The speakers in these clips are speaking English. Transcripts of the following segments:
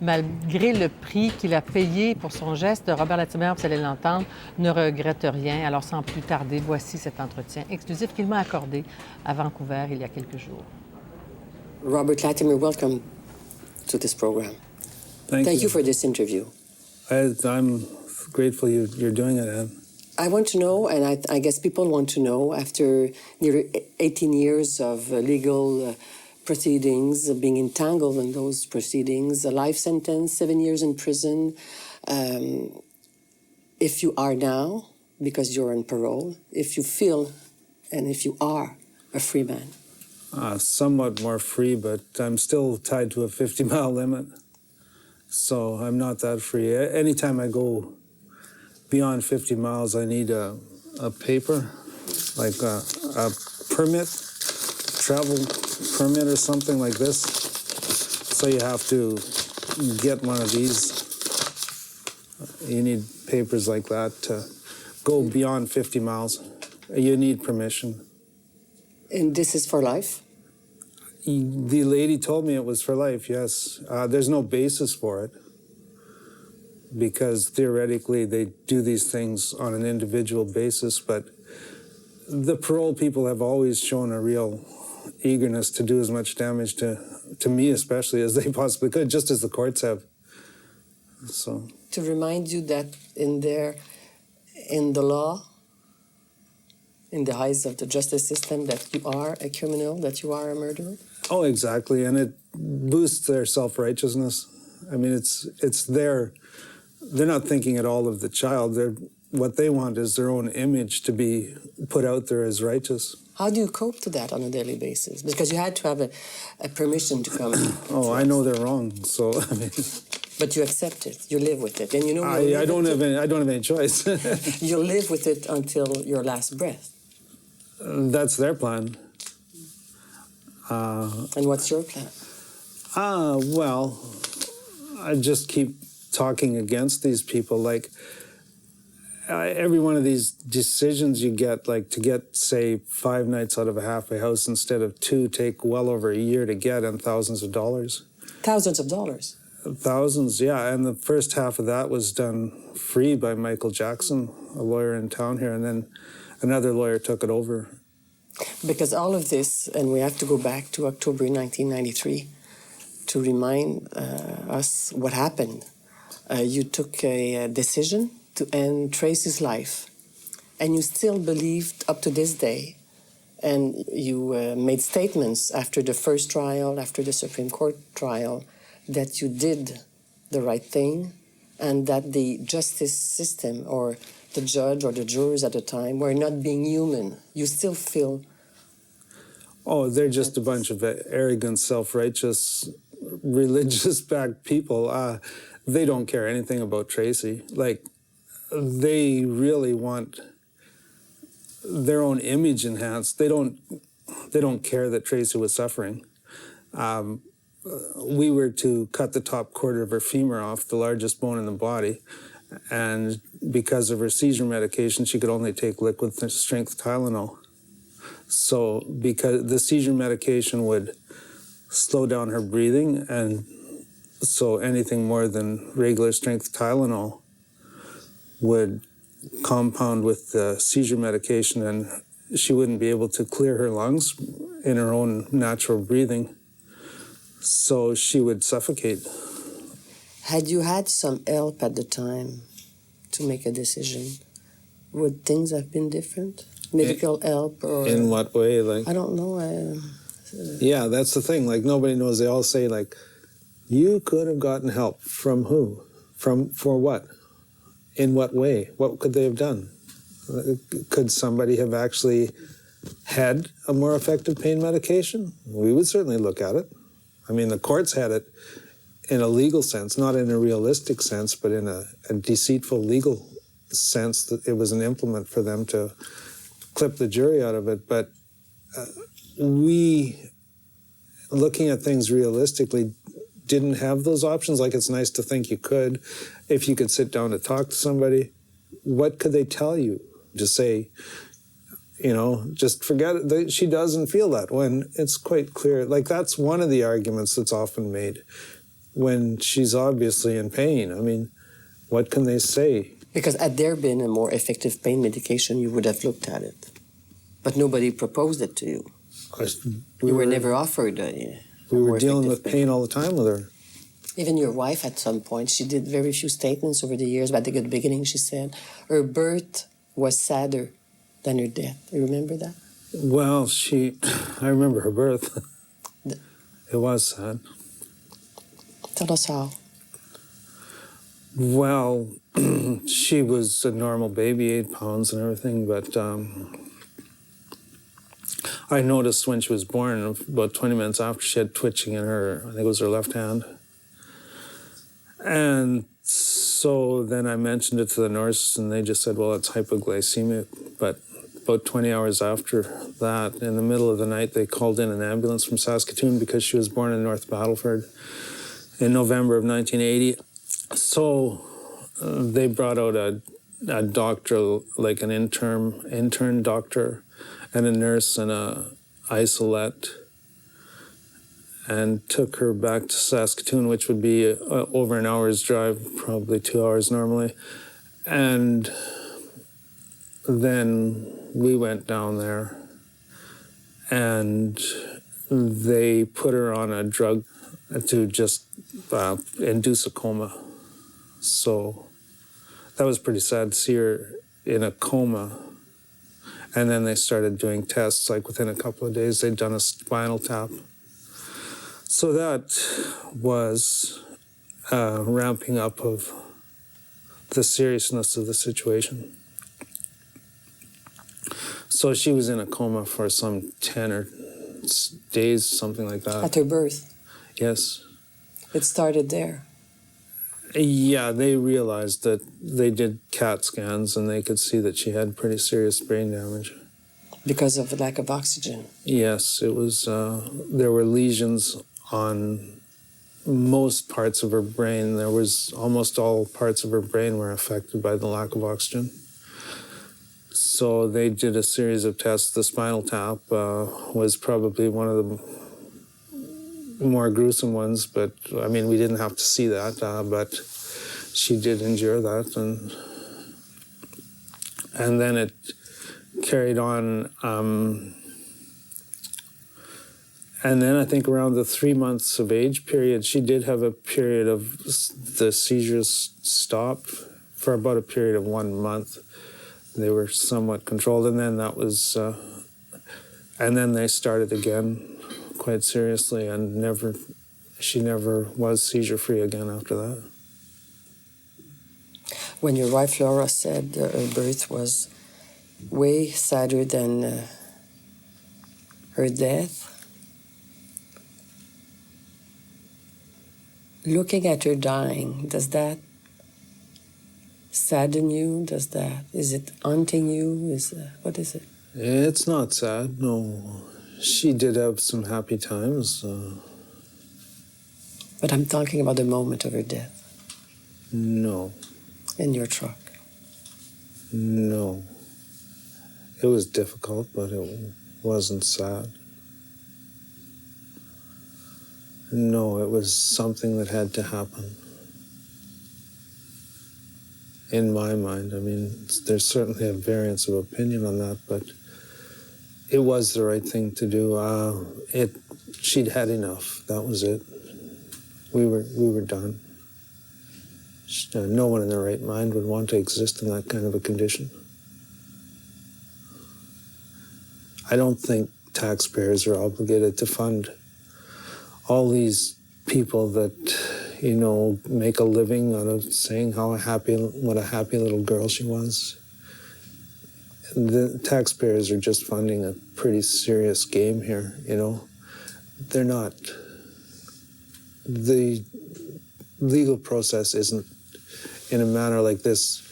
Malgré le prix qu'il a payé pour son geste, Robert Latimer, vous allez l'entendre, ne regrette rien. Alors sans plus tarder, voici cet entretien exclusif qu'il m'a accordé à Vancouver il y a quelques jours. Robert Latimer, welcome to this program. Thank you for this interview. I'm grateful you're doing it, Anne. I want to know, and I guess people want to know, after nearly 18 years of legal proceedings, being entangled in those proceedings, a life sentence, 7 years in prison, if you are now, because you're on parole, if you feel and if you are a free man. Somewhat more free, but I'm still tied to a 50-mile limit. So I'm not that free. Anytime I go beyond 50 miles, I need a paper, like a permit, travel permit or something like this. So you have to get one of these. You need papers like that to go beyond 50 miles. You need permission. And this is for life? The lady told me it was for life, yes. There's no basis for it, because theoretically they do these things on an individual basis, but the parole people have always shown a real eagerness to do as much damage to me especially as they possibly could, just as the courts have. So to remind you that in the law, in the eyes of the justice system, that you are a criminal, that you are a murderer? Oh, exactly, and it boosts their self-righteousness. I mean, it's they're not thinking at all of the child. What they want is their own image to be put out there as righteous. How do you cope to that on a daily basis? Because you had to have a permission to come. Oh, I know they're wrong, so I mean. But you accept it, you live with it, and you know. I don't have any choice. You'll live with it until your last breath. That's their plan. And what's your plan? Well, I just keep talking against these people. Like, every one of these decisions you get, like to get, say, 5 nights out of a halfway house instead of 2, take well over a year to get, and thousands of dollars. Thousands of dollars? Thousands, yeah. And the first half of that was done free by Michael Jackson, a lawyer in town here, and then another lawyer took it over. Because all of this, and we have to go back to October 1993 to remind us what happened. You took a decision to end Tracy's life, and you still believed up to this day, and you made statements after the first trial, after the Supreme Court trial, that you did the right thing, and that the justice system or the judge or the jurors at the time were not being human. You still feel... Oh, they're just a bunch of arrogant, self-righteous, religious-backed people. They don't care anything about Tracy. Like, they really want their own image enhanced. They don't care that Tracy was suffering. We were to cut the top quarter of her femur off, the largest bone in the body, and because of her seizure medication, she could only take liquid strength Tylenol. So because the seizure medication would slow down her breathing, and so anything more than regular strength Tylenol would compound with the seizure medication, and she wouldn't be able to clear her lungs in her own natural breathing. So she would suffocate. Had you had some help at the time to make a decision, would things have been different? Medical help or... In what way? Like, I don't know. Yeah, that's the thing. Like, nobody knows. They all say, like, you could have gotten help. From who? For what? In what way? What could they have done? Could somebody have actually had a more effective pain medication? We would certainly look at it. I mean, the courts had it in a legal sense, not in a realistic sense, but in a deceitful legal sense, that it was an implement for them to clip the jury out of it. But we, looking at things realistically, didn't have those options. Like, it's nice to think you could. If you could sit down to talk to somebody, what could they tell you? Just say, you know, just forget it. She doesn't feel that, when it's quite clear. Like, that's one of the arguments that's often made. when she's obviously in pain? I mean, what can they say? Because had there been a more effective pain medication, you would have looked at it. But nobody proposed it to you. You were never offered we were dealing with pain all the time with her. Even your wife, at some point, she did very few statements over the years, but at the beginning she said her birth was sadder than her death. You remember that? Well, I remember her birth. It was sad. Tell us how. Well, she was a normal baby, 8 pounds and everything, but I noticed when she was born, about 20 minutes after, she had twitching in her, I think it was her left hand. And so then I mentioned it to the nurse, and they just said, well, it's hypoglycemic. But about 20 hours after that, in the middle of the night, they called in an ambulance from Saskatchewan because she was born in North Battleford in November of 1980. So they brought out a doctor, like an intern doctor, and a nurse and a isolette, and took her back to Saskatoon, which would be over an hour's drive, probably 2 hours normally. And then we went down there, and they put her on a drug to just induce a coma. So that was pretty sad to see her in a coma. And then they started doing tests, like within a couple of days, they'd done a spinal tap. So that was ramping up of the seriousness of the situation. So she was in a coma for some 10 or days, something like that. At her birth? Yes. It started there? Yeah, they realized that they did CAT scans and they could see that she had pretty serious brain damage. Because of the lack of oxygen? Yes, it was, there were lesions on most parts of her brain. There was almost all parts of her brain were affected by the lack of oxygen. So they did a series of tests. The spinal tap was probably one of the more gruesome ones, but I mean, we didn't have to see that, but she did endure that. And then it carried on. And then I think around the 3 months of age period, she did have a period of the seizures stopped for about a period of 1 month. They were somewhat controlled, and then that was, and then they started again quite seriously, and she never was seizure-free again after that. When your wife Laura said her birth was way sadder than her death, looking at her dying, does that sadden you? Is it haunting you? What is it? It's not sad, no. She did have some happy times. But I'm talking about the moment of her death. No. In your truck. No. It was difficult, but it wasn't sad. No, it was something that had to happen. In my mind, I mean, there's certainly a variance of opinion on that, but it was the right thing to do. She'd had enough. That was it. We were done. No one in their right mind would want to exist in that kind of a condition. I don't think taxpayers are obligated to fund all these people that, you know, make a living out of saying what a happy little girl she was. The taxpayers are just funding a pretty serious game here, you know. They're not. The legal process isn't, in a manner like this,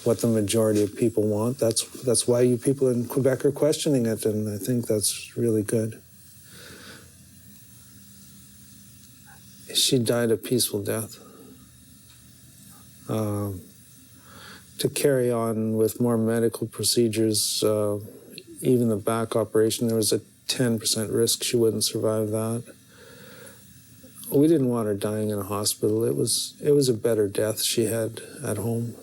what the majority of people want. That's why you people in Quebec are questioning it, and I think that's really good. She died a peaceful death. To carry on with more medical procedures, even the back operation, there was a 10% risk she wouldn't survive that. we didn't want her dying in a hospital. It was a better death she had at home.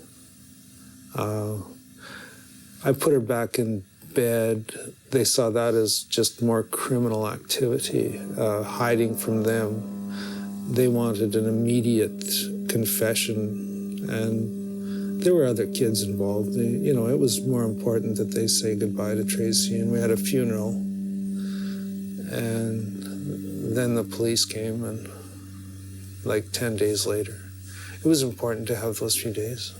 I put her back in bed. They saw that as just more criminal activity, hiding from them. They wanted an immediate confession, and there were other kids involved. You know, it was more important that they say goodbye to Tracy, and we had a funeral. And then the police came, and like 10 days later. It was important to have those few days.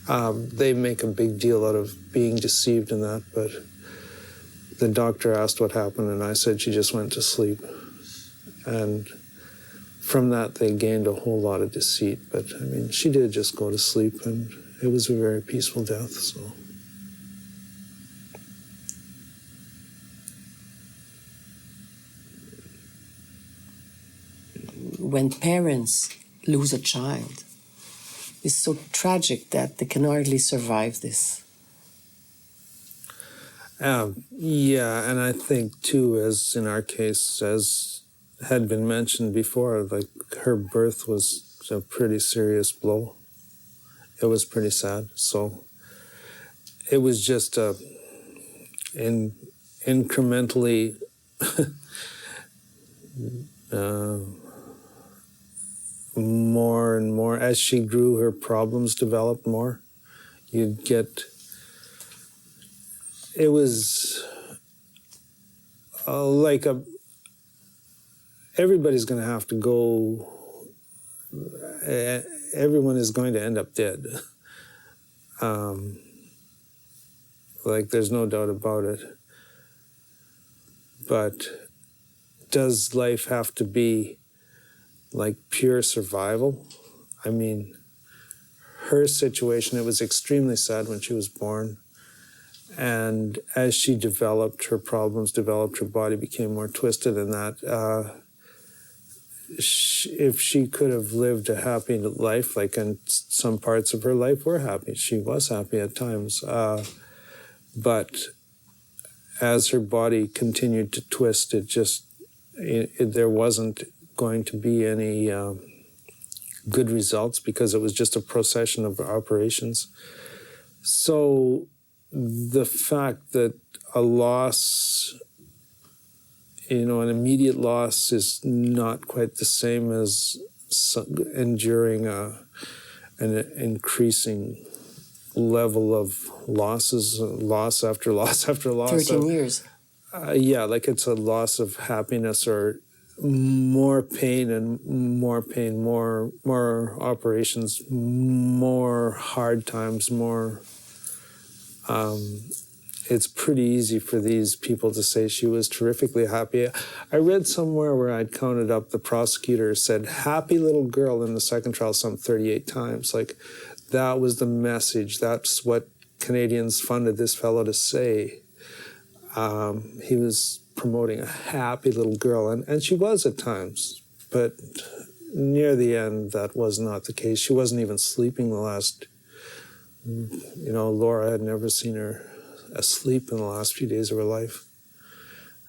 They make a big deal out of being deceived in that, but the doctor asked what happened, and I said she just went to sleep. And from that, they gained a whole lot of deceit. But, I mean, she did just go to sleep, and it was a very peaceful death, so. When parents lose a child, it's so tragic that they can hardly survive this. Yeah, and I think, too, as in our case, as had been mentioned before, like her birth was a pretty serious blow. It was pretty sad. So it was just incrementally more and more. As she grew, her problems developed more. You'd get... It was like everybody's going to have to go, everyone is going to end up dead. Like, there's no doubt about it. But does life have to be like pure survival? I mean, her situation, it was extremely sad when she was born. And as she developed, her problems developed, her body became more twisted, and that if she could have lived a happy life, like in some parts of her life were happy, she was happy at times, but as her body continued to twist, there wasn't going to be any good results because it was just a procession of operations. So the fact that a loss, you know, an immediate loss is not quite the same as enduring an increasing level of losses, loss after loss after loss. 13 years. Yeah, like it's a loss of happiness or more pain and more pain, more operations, more hard times, more... it's pretty easy for these people to say she was terrifically happy. I read somewhere where I'd counted up, the prosecutor said, happy little girl in the second trial some 38 times. Like, that was the message. That's what Canadians funded this fellow to say. He was promoting a happy little girl, and she was at times. But near the end, that was not the case. She wasn't even sleeping the last... You know, Laura had never seen her asleep in the last few days of her life.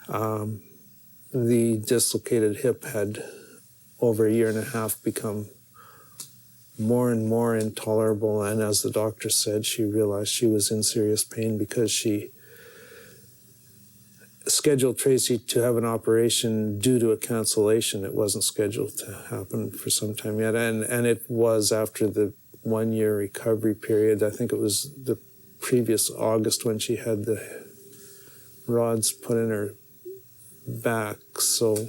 The dislocated hip had, over a year and a half, become more and more intolerable, and as the doctor said, she realized she was in serious pain because she scheduled Tracy to have an operation due to a cancellation. It wasn't scheduled to happen for some time yet, and it was after the 1-year recovery period. I think it was the previous August when she had the rods put in her back. So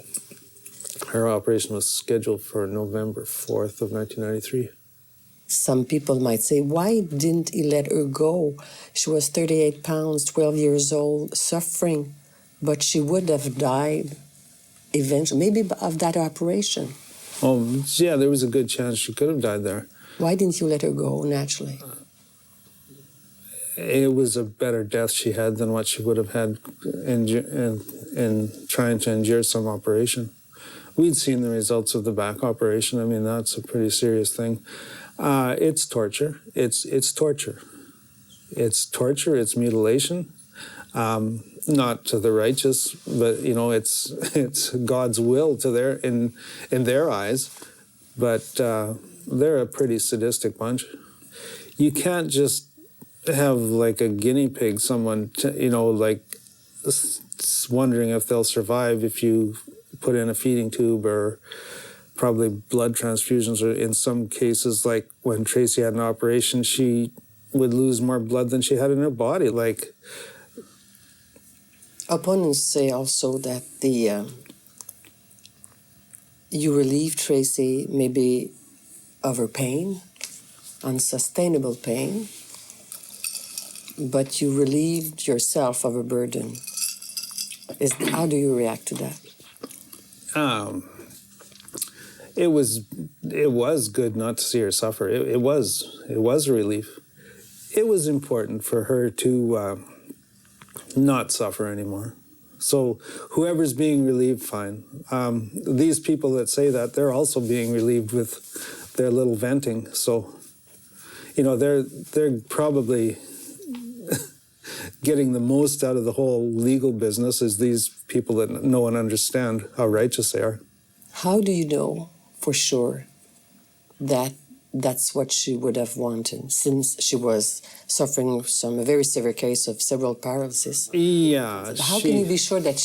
her operation was scheduled for November 4th of 1993. Some people might say, why didn't he let her go? She was 38 pounds, 12 years old, suffering, but she would have died eventually, maybe of that operation. Oh, yeah, there was a good chance she could have died there. Why didn't you let her go naturally? It was a better death she had than what she would have had in trying to endure some operation. We'd seen the results of the back operation. I mean, that's a pretty serious thing. It's torture. It's torture. It's torture. It's mutilation. Not to the righteous, but it's God's will to in their eyes. But they're a pretty sadistic bunch. You can't just have like a guinea pig, someone wondering if they'll survive if you put in a feeding tube or probably blood transfusions, or in some cases, like when Tracy had an operation, she would lose more blood than she had in her body. Like, opponents say also that you relieve Tracy maybe of her pain, unsustainable pain, but you relieved yourself of a burden. How do you react to that? It was good not to see her suffer. It was a relief. It was important for her to not suffer anymore. So whoever's being relieved, fine. These people that say that, they're also being relieved with their little venting. So, they're probably getting the most out of the whole legal business is these people that know and understand how righteous they are. How do you know for sure that that's what she would have wanted, since she was suffering from a very severe case of cerebral paralysis? Yeah. How can you be sure that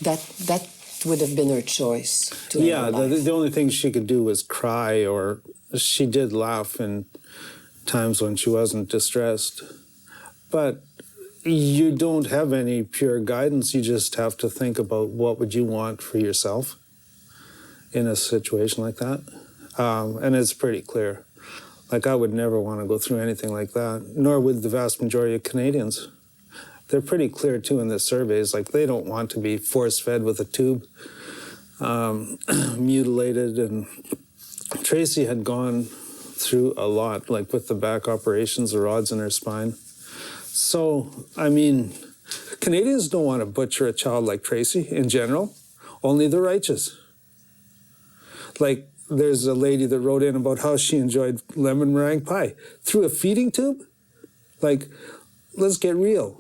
that would have been her choice to end her life? The only thing she could do was cry, or she did laugh in times when she wasn't distressed. But you don't have any pure guidance. You just have to think about what would you want for yourself in a situation like that. And it's pretty clear. Like, I would never want to go through anything like that, nor would the vast majority of Canadians. They're pretty clear, too, in the surveys. Like, they don't want to be force-fed with a tube, mutilated. And Tracy had gone through a lot, like with the back operations, the rods in her spine. So, I mean, Canadians don't want to butcher a child like Tracy in general, only the righteous. Like, there's a lady that wrote in about how she enjoyed lemon meringue pie through a feeding tube. Like, let's get real.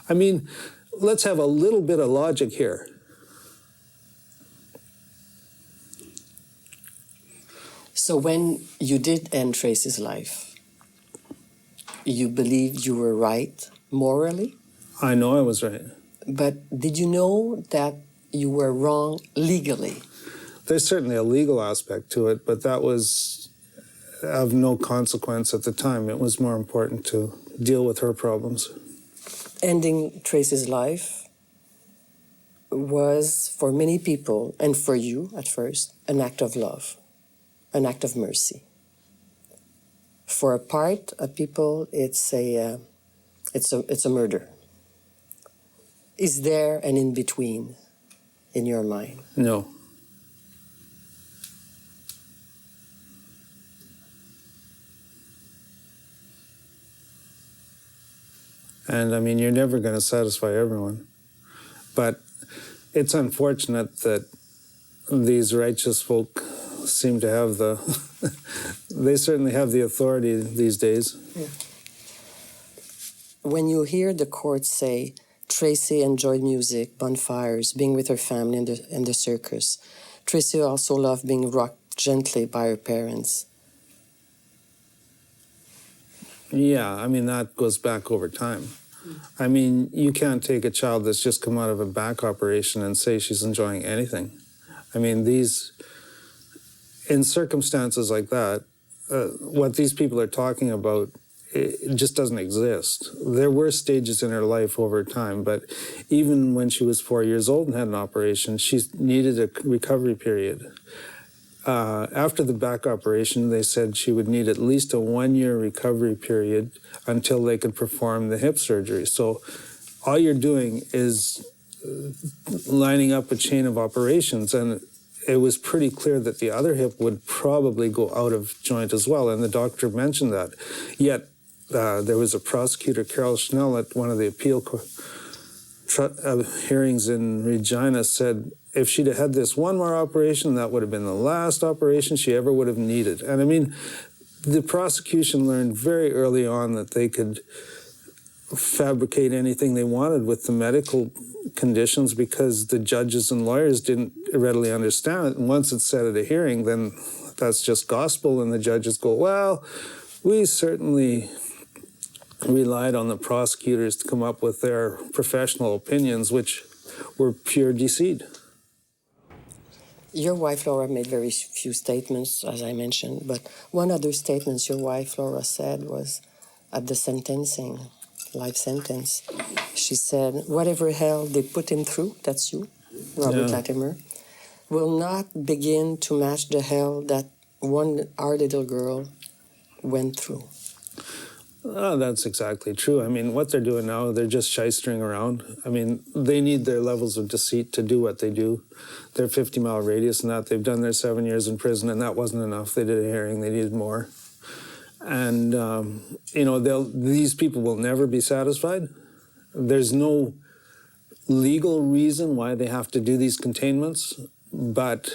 I mean, let's have a little bit of logic here. So when you did end Tracy's life, you believed you were right morally? I know I was right. But did you know that you were wrong legally? There's certainly a legal aspect to it, but that was of no consequence at the time. It was more important to deal with her problems. Ending Tracy's life was, for many people, and for you at first, an act of love, an act of mercy. For a part of people, it's a murder. Is there an in-between in your mind? No. And I mean, you're never going to satisfy everyone. But it's unfortunate that these righteous folk seem to have they certainly have the authority these days. Yeah. When you hear the court say, Tracy enjoyed music, bonfires, being with her family in the circus. Tracy also loved being rocked gently by her parents. Yeah, I mean, that goes back over time. I mean, you can't take a child that's just come out of a back operation and say she's enjoying anything. I mean, in circumstances like that, what these people are talking about, it just doesn't exist. There were stages in her life over time, but even when she was 4 years old and had an operation, she needed a recovery period. After the back operation, they said she would need at least a 1-year recovery period until they could perform the hip surgery. So all you're doing is lining up a chain of operations, and it was pretty clear that the other hip would probably go out of joint as well, and the doctor mentioned that. Yet there was a prosecutor, Carol Schnell, at one of the appeal hearings in Regina, said if she'd have had this one more operation, that would have been the last operation she ever would have needed. And I mean, the prosecution learned very early on that they could fabricate anything they wanted with the medical conditions because the judges and lawyers didn't readily understand it. And once it's said at a hearing, then that's just gospel, and the judges go, well, we certainly relied on the prosecutors to come up with their professional opinions, which were pure deceit. Your wife, Laura, made very few statements, as I mentioned, but one other statement your wife, Laura, said was at the sentencing, life sentence. She said, whatever hell they put him through, that's you, Robert Latimer, will not begin to match the hell that our little girl went through. Oh, that's exactly true. I mean, what they're doing now, they're just shystering around. I mean, they need their levels of deceit to do what they do. Their 50-mile radius and that, they've done their 7 years in prison, and that wasn't enough. They did a hearing, they needed more. And, you know, these people will never be satisfied. There's no legal reason why they have to do these containments, but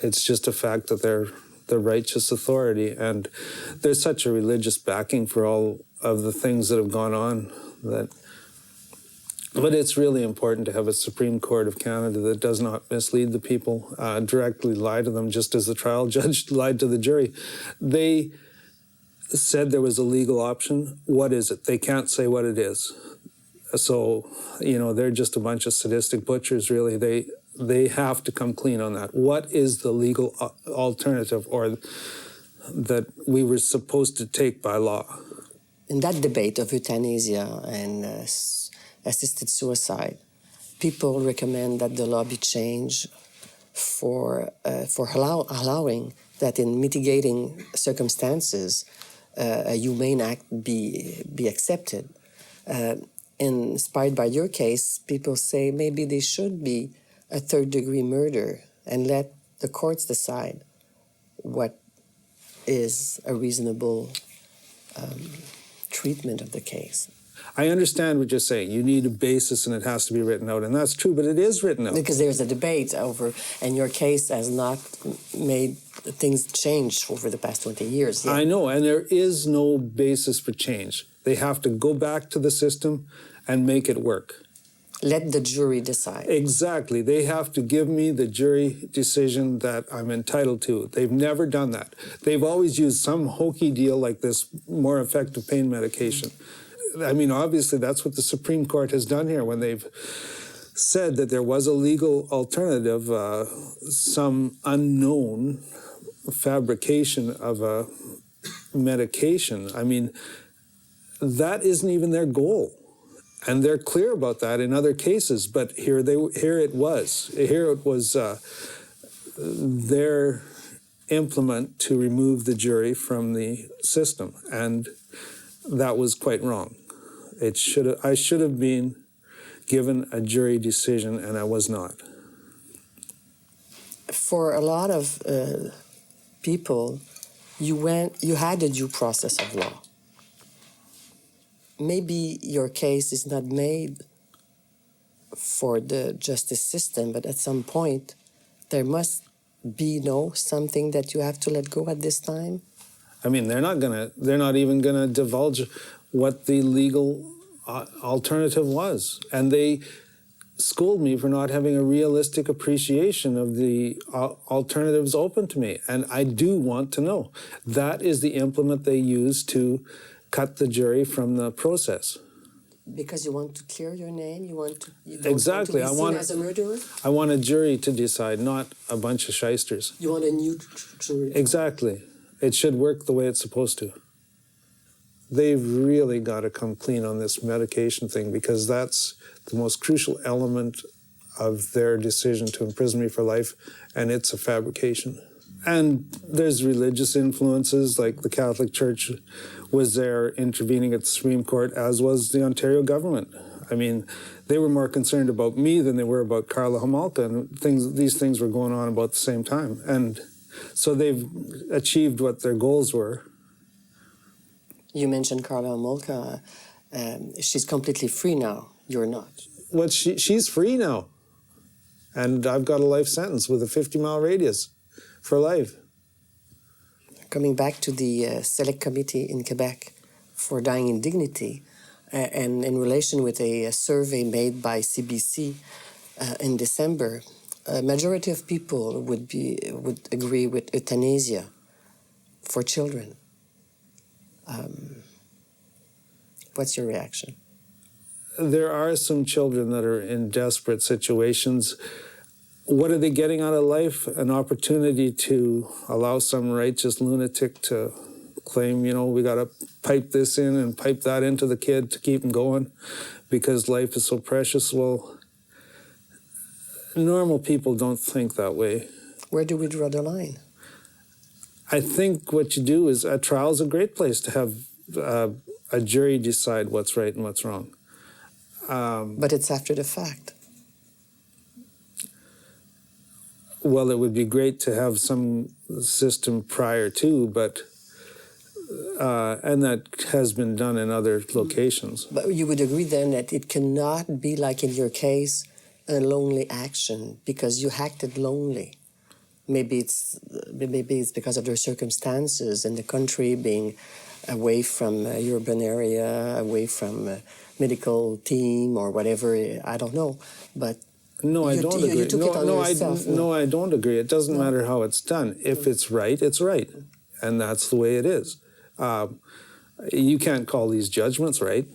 it's just a fact that they're the righteous authority, and there's such a religious backing for all of the things that have gone on but it's really important to have a Supreme Court of Canada that does not mislead the people, directly lie to them, just as the trial judge lied to the jury. They said there was a legal option. What is it? They can't say what it is. So, you know, they're just a bunch of sadistic butchers, really. They have to come clean on that. What is the legal alternative, or that we were supposed to take by law? In that debate of euthanasia and assisted suicide, people recommend that the law be changed for allowing that in mitigating circumstances, a humane act be accepted. Inspired by your case, people say maybe there should be a third-degree murder and let the courts decide what is a reasonable treatment of the case. I understand what you're saying. You need a basis and it has to be written out, and that's true, but it is written out. Because there's a debate over, and your case has not made things change over the past 20 years. I know, and there is no basis for change. They have to go back to the system and make it work. Let the jury decide. Exactly. They have to give me the jury decision that I'm entitled to. They've never done that. They've always used some hokey deal like this more effective pain medication. I mean, obviously, that's what the Supreme Court has done here when they've said that there was a legal alternative, some unknown fabrication of a medication. I mean, that isn't even their goal. And they're clear about that in other cases, but here it was their implement to remove the jury from the system, and that was quite wrong. I should have been given a jury decision, and I was not. For a lot of people, you had a due process of law. Maybe your case is not made for the justice system, but at some point there must be something that you have to let go at this time. I mean, they're not even gonna divulge what the legal alternative was, and they scold me for not having a realistic appreciation of the alternatives open to me, and I do want to know. That is the implement they use to cut the jury from the process. Because you want to clear your name? You don't Exactly. want to be seen as a murderer? I want a jury to decide, not a bunch of shysters. You want a new jury? Exactly. It should work the way it's supposed to. They've really got to come clean on this medication thing, because that's the most crucial element of their decision to imprison me for life, and it's a fabrication. And there's religious influences, like the Catholic Church was there intervening at the Supreme Court, as was the Ontario government. I mean, they were more concerned about me than they were about Karla Homolka, and these things were going on about the same time. And so they've achieved what their goals were. You mentioned Karla Homolka. She's completely free now. You're not. Well, she's free now. And I've got a life sentence with a 50-mile radius for life. Coming back to the Select Committee in Quebec for Dying in Dignity, and in relation with a survey made by CBC in December, a majority of people would agree with euthanasia for children. What's your reaction? There are some children that are in desperate situations. What are they getting out of life? An opportunity to allow some righteous lunatic to claim, we got to pipe this in and pipe that into the kid to keep him going because life is so precious. Well, normal people don't think that way. Where do we draw the line? I think what you do is a trial is a great place to have a jury decide what's right and what's wrong. But it's after the fact. Well, it would be great to have some system prior to, but and that has been done in other locations. But you would agree then that it cannot be like in your case, a lonely action because you acted lonely. Maybe it's because of their circumstances and the country being away from urban area, away from medical team or whatever. I don't know, but no, I don't agree. You took it on yourself. No, I don't agree. It doesn't matter how it's done. If it's right, it's right, and that's the way it is. You can't call these judgments right.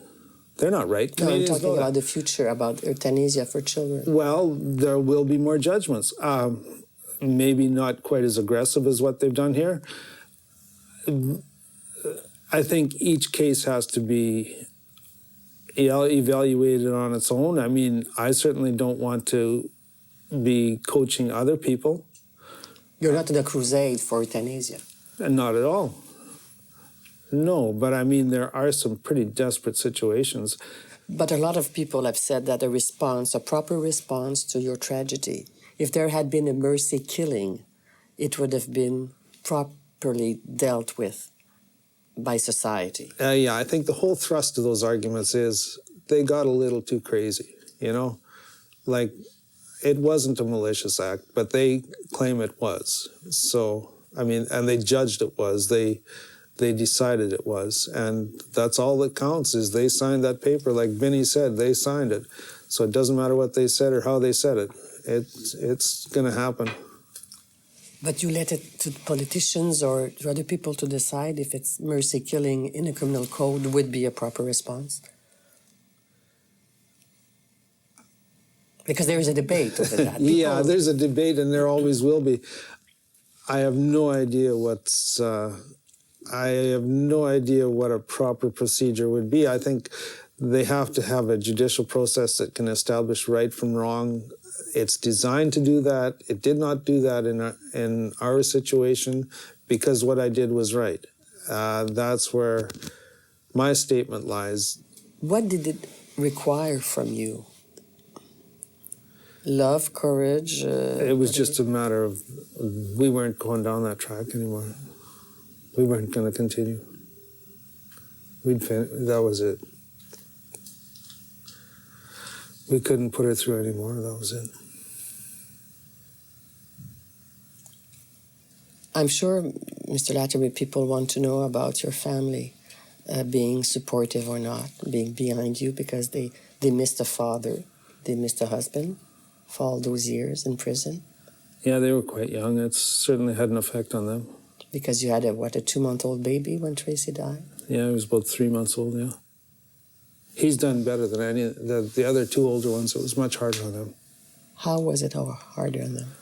They're not right. No, I'm talking about the future, about euthanasia for children. Well, there will be more judgments. Maybe not quite as aggressive as what they've done here. I think each case has to be evaluated on its own. I mean, I certainly don't want to be coaching other people. You're not in a crusade for euthanasia. Not at all. No, but I mean, there are some pretty desperate situations. But a lot of people have said that a proper response to your tragedy, if there had been a mercy killing, it would have been properly dealt with by society. Yeah, I think the whole thrust of those arguments is they got a little too crazy, Like, it wasn't a malicious act, but they claim it was. So, I mean, and they judged it was. They decided it was. And that's all that counts is they signed that paper. Like Vinny said, they signed it. So it doesn't matter what they said or how they said it. It's going to happen. But you let it to politicians or to other people to decide if it's mercy killing in a criminal code would be a proper response? Because there is a debate over that. Yeah, there's a debate and there always will be. I have no idea what a proper procedure would be. I think they have to have a judicial process that can establish right from wrong. It's designed to do that. It did not do that in our situation because what I did was right. That's where my statement lies. What did it require from you? Love, courage? It was just a matter of we weren't going down that track anymore. We weren't going to continue. That was it. We couldn't put her through anymore. That was it. I'm sure, Mr. Latimer, people want to know about your family being supportive or not, being behind you because they missed a father, they missed a husband for all those years in prison. Yeah, they were quite young. It certainly had an effect on them. Because you had a 2-month-old baby when Tracy died? Yeah, he was about 3 months old, yeah. He's done better than any the other two older ones. It was much harder on them. How was it harder on them?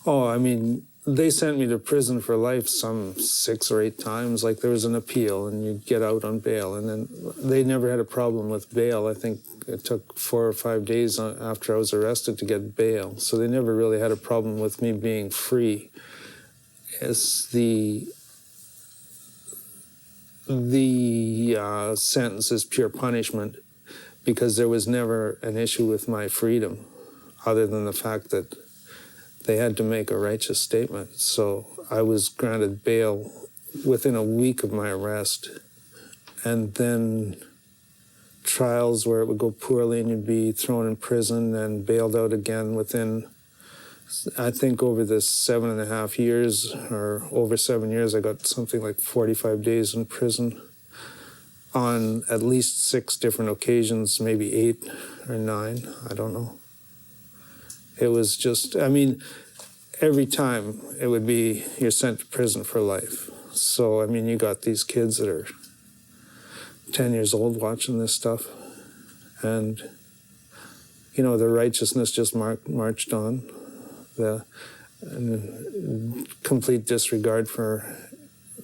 Oh, I mean, they sent me to prison for life some 6 or 8 times. Like, there was an appeal, and you'd get out on bail. And then they never had a problem with bail. I think it took 4 or 5 days after I was arrested to get bail. So they never really had a problem with me being free. It's the sentence is pure punishment because there was never an issue with my freedom other than the fact that they had to make a righteous statement. So I was granted bail within a week of my arrest, and then trials where it would go poorly and you'd be thrown in prison and bailed out again within, I think over the 7.5 years or over 7 years, I got something like 45 days in prison. on at least 6 different occasions, maybe 8 or 9, I don't know. It was just, I mean, every time it would be, you're sent to prison for life. So, I mean, you got these kids that are 10 years old watching this stuff, and, you know, the righteousness just marched on. The complete disregard for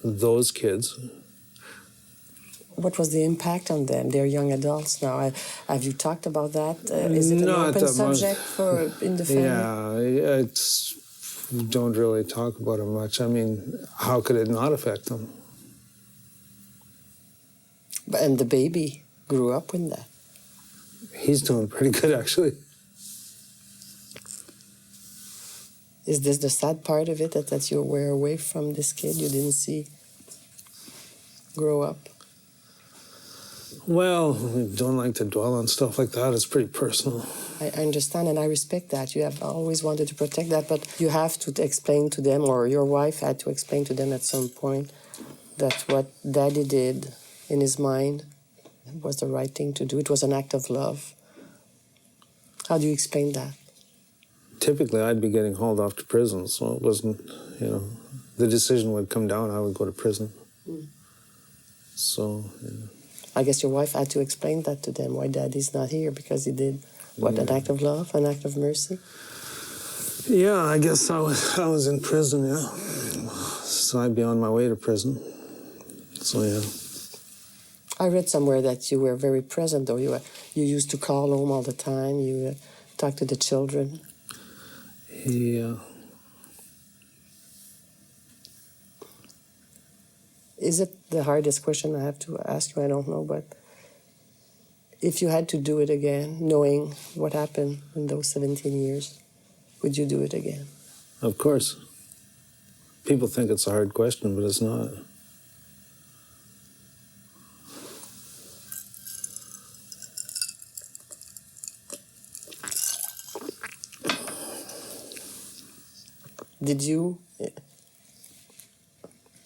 those kids. What was the impact on them? They're young adults now. Have you talked about that? Is it an open subject in the family? Yeah, we don't really talk about it much. I mean, how could it not affect them? And the baby grew up with that. He's doing pretty good, actually. Is this the sad part of it, that you were away from this kid you didn't see grow up? Well, we don't like to dwell on stuff like that. It's pretty personal. I understand and I respect that. You have always wanted to protect that, but you have to explain to them, or your wife had to explain to them at some point, that what Daddy did in his mind was the right thing to do. It was an act of love. How do you explain that? Typically, I'd be getting hauled off to prison, so it wasn't, you know, the decision would come down, I would go to prison. So, yeah. I guess your wife had to explain that to them, why Daddy's not here, because he did, what, an act of love, an act of mercy? Yeah, I guess I was in prison, yeah. So I'd be on my way to prison. So, yeah. I read somewhere that you were very present, though. You used to call home all the time. You talked to the children. Yeah. Is it the hardest question I have to ask you? I don't know, but if you had to do it again, knowing what happened in those 17 years, would you do it again? Of course. People think it's a hard question, but it's not. Did you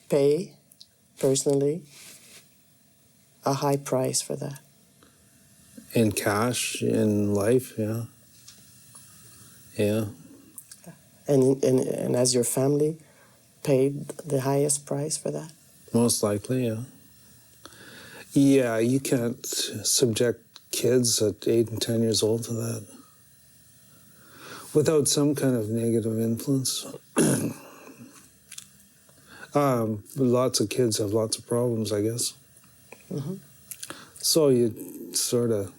pay, personally, a high price for that? In cash, in life, yeah. Yeah. And as your family paid the highest price for that? Most likely, yeah. Yeah, you can't subject kids at 8 and 10 years old to that without some kind of negative influence. Lots of kids have lots of problems, I guess. Mm-hmm. So you sort of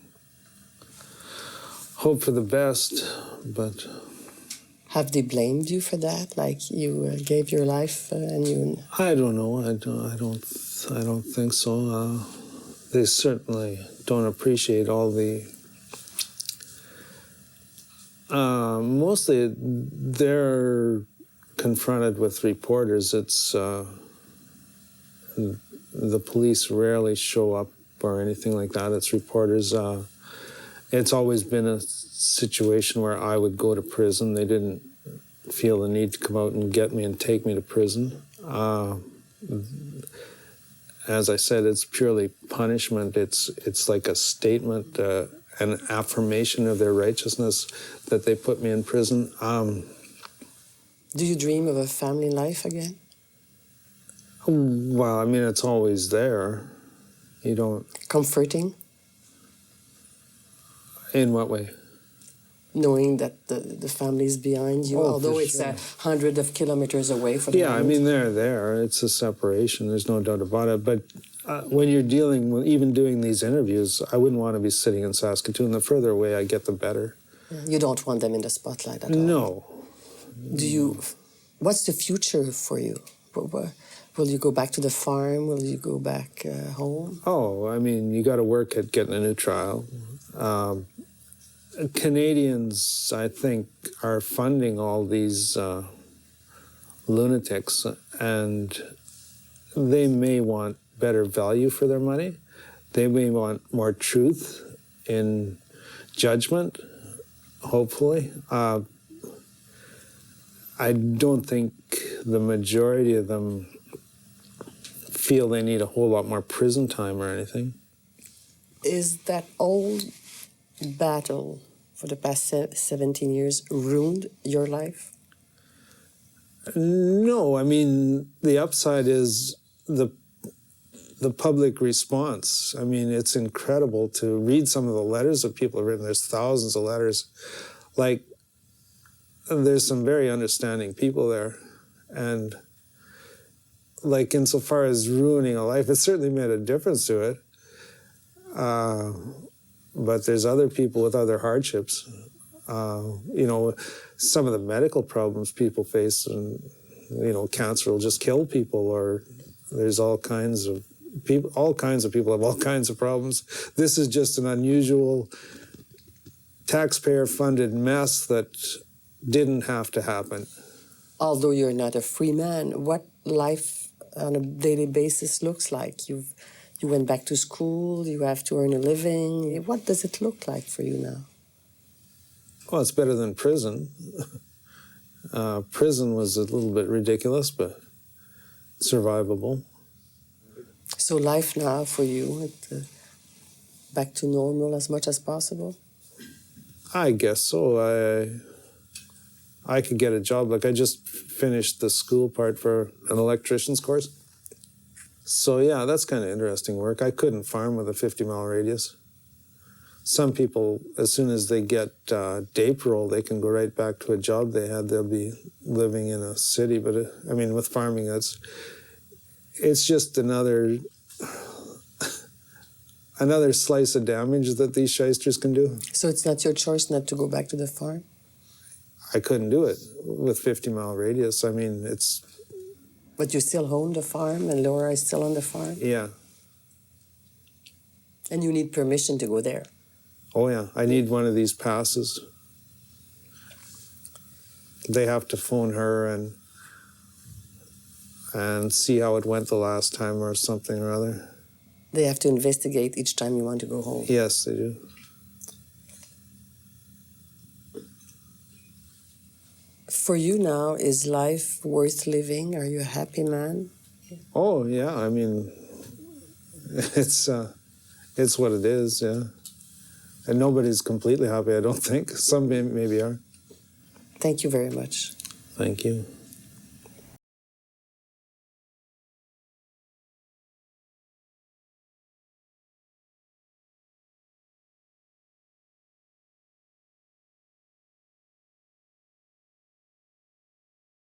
hope for the best, but... Have they blamed you for that? Like you gave your life and you... I don't know. I don't think so. They certainly don't appreciate all the... mostly they're confronted with reporters. It's the police rarely show up or anything like that. It's reporters. It's always been a situation where I would go to prison. They didn't feel the need to come out and get me and take me to prison. As I said, it's purely punishment. It's like a statement, an affirmation of their righteousness that they put me in prison. Do you dream of a family life again? Well, I mean, it's always there. You don't... Comforting? In what way? Knowing that the family is behind you, although it's sure. 100 of kilometers away from the Yeah, I moment. mean, they're there. It's a separation. There's no doubt about it. But when you're dealing with, even doing these interviews, I wouldn't want to be sitting in Saskatoon. The further away I get, the better. You don't want them in the spotlight at all? No. Do you... What's the future for you? Will you go back to the farm? Will you go back home? Oh, I mean, you got to work at getting a new trial. Canadians, I think, are funding all these lunatics, and they may want better value for their money. They may want more truth in judgment, hopefully. I don't think the majority of them feel they need a whole lot more prison time or anything. Is that old battle for the past 17 years ruined your life? No, I mean, the upside is the public response. I mean, it's incredible to read some of the letters that people have written. There's thousands of letters. Like, there's some very understanding people there. And, like, insofar as ruining a life, it certainly made a difference to it. But there's other people with other hardships. You know, some of the medical problems people face, and, you know, cancer will just kill people, or there's all kinds of people have all kinds of problems. This is just an unusual taxpayer-funded mess that didn't have to happen. Although you're not a free man, what life on a daily basis looks like? You went back to school, you have to earn a living. What does it look like for you now? Well, it's better than prison. Prison was a little bit ridiculous, but survivable. So life now for you, back to normal as much as possible? I guess so. I could get a job. Like, I just finished the school part for an electrician's course. So yeah, that's kind of interesting work. I couldn't farm with a 50-mile radius. Some people, as soon as they get day parole, they can go right back to a job they had. They'll be living in a city. But I mean, with farming, it's just another slice of damage that these shysters can do. So it's not your choice not to go back to the farm? I couldn't do it with 50-mile radius. I mean, it's... But you still own the farm, and Laura is still on the farm? Yeah. And you need permission to go there? Oh, yeah. I need one of these passes. They have to phone her and see how it went the last time or something or other. They have to investigate each time you want to go home? Yes, they do. For you now, is life worth living? Are you a happy man? Oh, yeah. I mean, it's what it is, yeah. And nobody's completely happy, I don't think. Some maybe are. Thank you very much. Thank you.